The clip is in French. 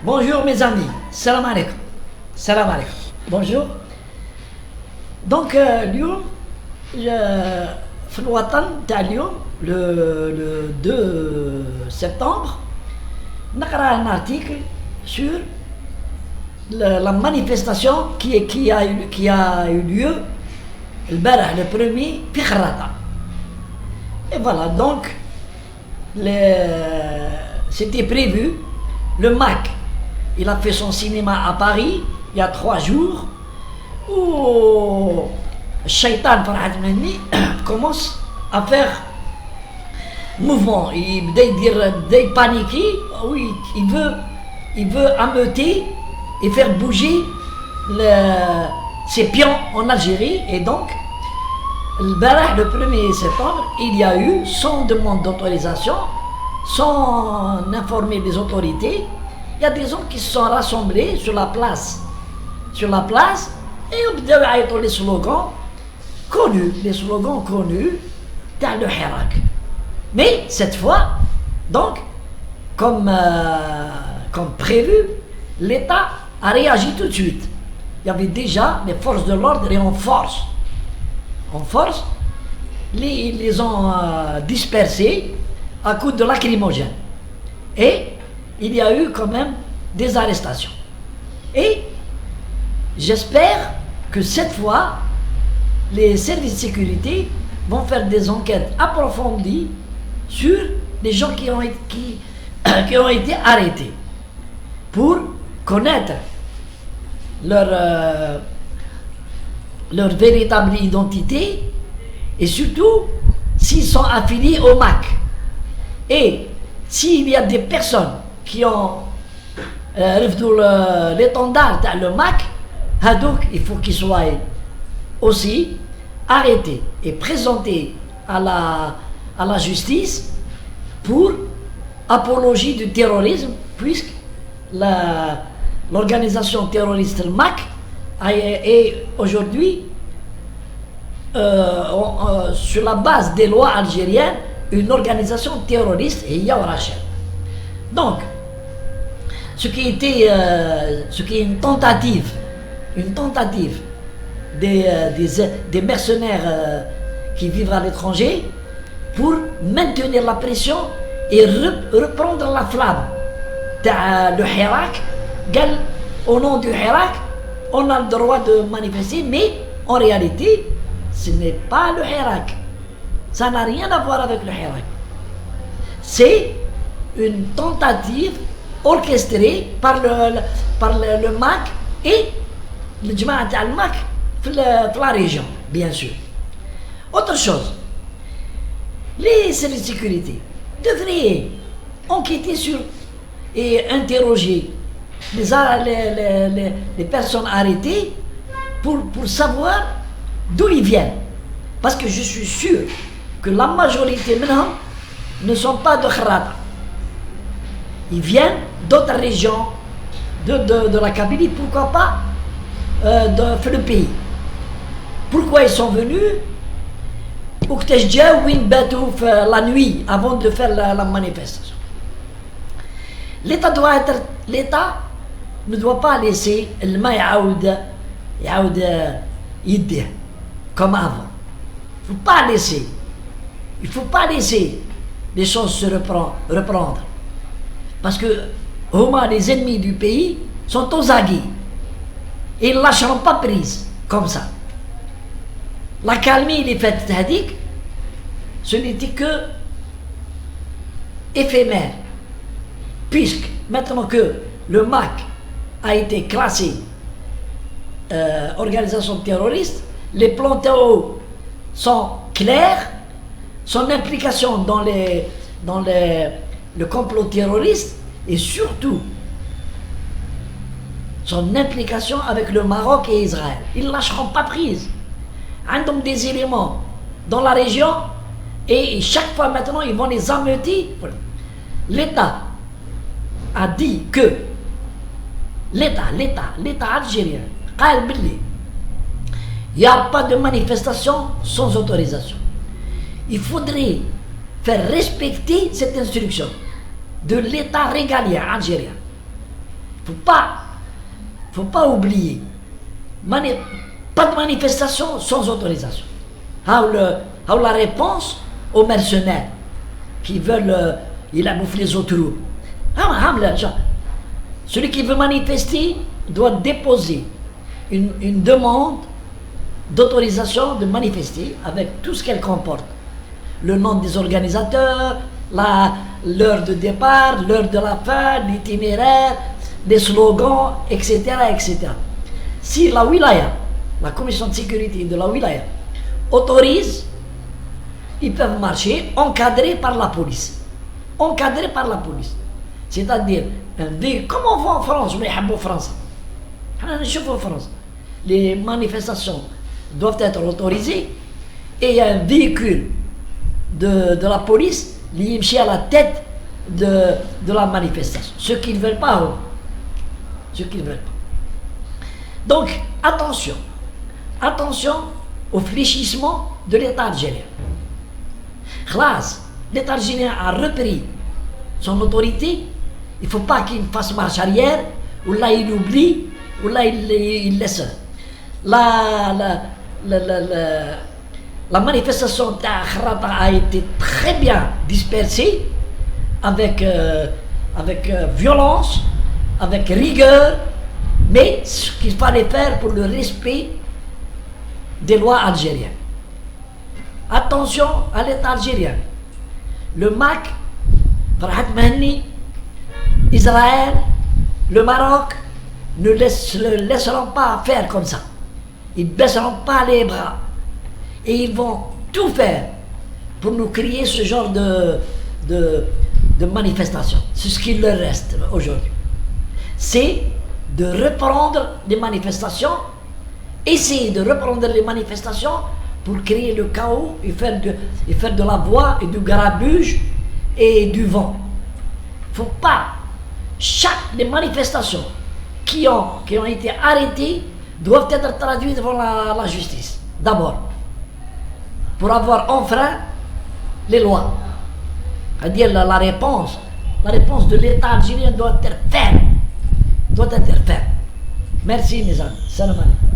Bonjour mes amis, salam alaikum. Salam alaikum. Bonjour. Donc, اليوم في الوطن تاع اليوم le 2 septembre نقرا un article sur la manifestation qui a eu lieu البارح le 1er في خراطة. Et voilà, donc c'était prévu. Le MAC, il a fait son cinéma à Paris il y a 3 jours, où Shaitan Farhat Menni commence à faire mouvement. Il veut paniquer, oui, il veut ameuter et faire bouger ses pions en Algérie. Et donc, le 1er septembre, il y a eu, sans demande d'autorisation, sans informer les autorités, il y a des gens qui se sont rassemblés sur la place. Et on a les slogans connus, dans le Hirak. Mais cette fois, donc, comme prévu, l'État a réagi tout de suite. Il y avait déjà les forces de l'ordre et en force, les ont dispersés à coup de lacrymogène. Et il y a eu quand même des arrestations. Et j'espère que cette fois, les services de sécurité vont faire des enquêtes approfondies sur les gens qui ont été arrêtés pour connaître leur véritable identité et surtout s'ils sont affiliés au MAC. Et s'il y a des personnes qui ont l'étendard dans le MAC, donc il faut qu'ils soient aussi arrêtés et présentés à la justice pour apologie du terrorisme, puisque l'organisation terroriste le MAC est aujourd'hui sur la base des lois algériennes une organisation terroriste et Rachel. Donc, ce qui est une tentative des mercenaires qui vivent à l'étranger pour maintenir la pression et reprendre la flamme. Le Hirak, au nom du Hirak, on a le droit de manifester, mais en réalité, ce n'est pas le Hirak. Ça n'a rien à voir avec le Hirak. C'est une tentative orchestrée par le MAC et le Jamaat al-MAC dans la région, bien sûr. Autre chose, les services de sécurité devraient enquêter sur et interroger les personnes arrêtées pour savoir d'où ils viennent. Parce que je suis sûr que la majorité maintenant ne sont pas de Khrata. Ils viennent d'autres régions de la Kabylie, pourquoi pas de le pays. Pourquoi ils sont venus? La nuit avant de faire la manifestation. L'État ne doit pas laisser le ma yaoud yidih comme avant. Il faut pas laisser les choses se reprendre. Parce que les ennemis du pays sont aux aguets. Et ils ne lâcheront pas prise comme ça. La calmie, les fêtes tahdik, ce n'était que éphémère. Puisque maintenant que le MAC a été classé organisation terroriste, les plans terroristes sont clairs, son implication dans le complot terroriste et surtout son implication avec le Maroc et Israël. Ils ne lâcheront pas prise. Ils ont des éléments dans la région et chaque fois maintenant ils vont les ameuter. L'État a dit que l'État algérien, il n'y a pas de manifestation sans autorisation. Il faudrait faire respecter cette instruction de l'État régalien algérien. Faut pas oublier. Pas de manifestation sans autorisation. La réponse aux mercenaires qui veulent il a bouffé les autres troupes. Celui qui veut manifester doit déposer une demande d'autorisation de manifester avec tout ce qu'elle comporte. Le nom des organisateurs, l'heure de départ, l'heure de la fin, l'itinéraire, les slogans, etc., etc. Si la wilaya, la commission de sécurité de la wilaya, autorise, ils peuvent marcher encadrés par la police. Encadrés par la police. C'est-à-dire, comme on voit en France, mais en France, en France, les manifestations doivent être autorisées et il y a un véhicule de la police qui est à la tête de la manifestation. Ceux qui ne veulent pas, ceux qui ne veulent pas. Donc, attention au fléchissement de l'État algérien. L'État algérien a repris son autorité. Il ne faut pas qu'il fasse marche arrière, ou là il oublie, ou là il laisse. La manifestation d'Akhrata a été très bien dispersée, avec violence, avec rigueur, mais ce qu'il fallait faire pour le respect des lois algériennes. Attention à l'État algérien. Le MAC, Farhat Mahni, Israël, le Maroc ne laisseront pas faire comme ça. Ils ne baisseront pas les bras. Et ils vont tout faire pour nous créer ce genre de manifestation. C'est ce qu'il leur reste aujourd'hui. C'est de reprendre les manifestations, essayer de reprendre les manifestations pour créer le chaos et faire de la voie et du grabuge et du vent. Il ne faut pas. Les manifestations qui ont été arrêtées doivent être traduites devant la justice. D'abord, pour avoir enfreint les lois. C'est-à-dire la réponse de l'État algérien doit être ferme. Merci mes amis. Salam alaikum.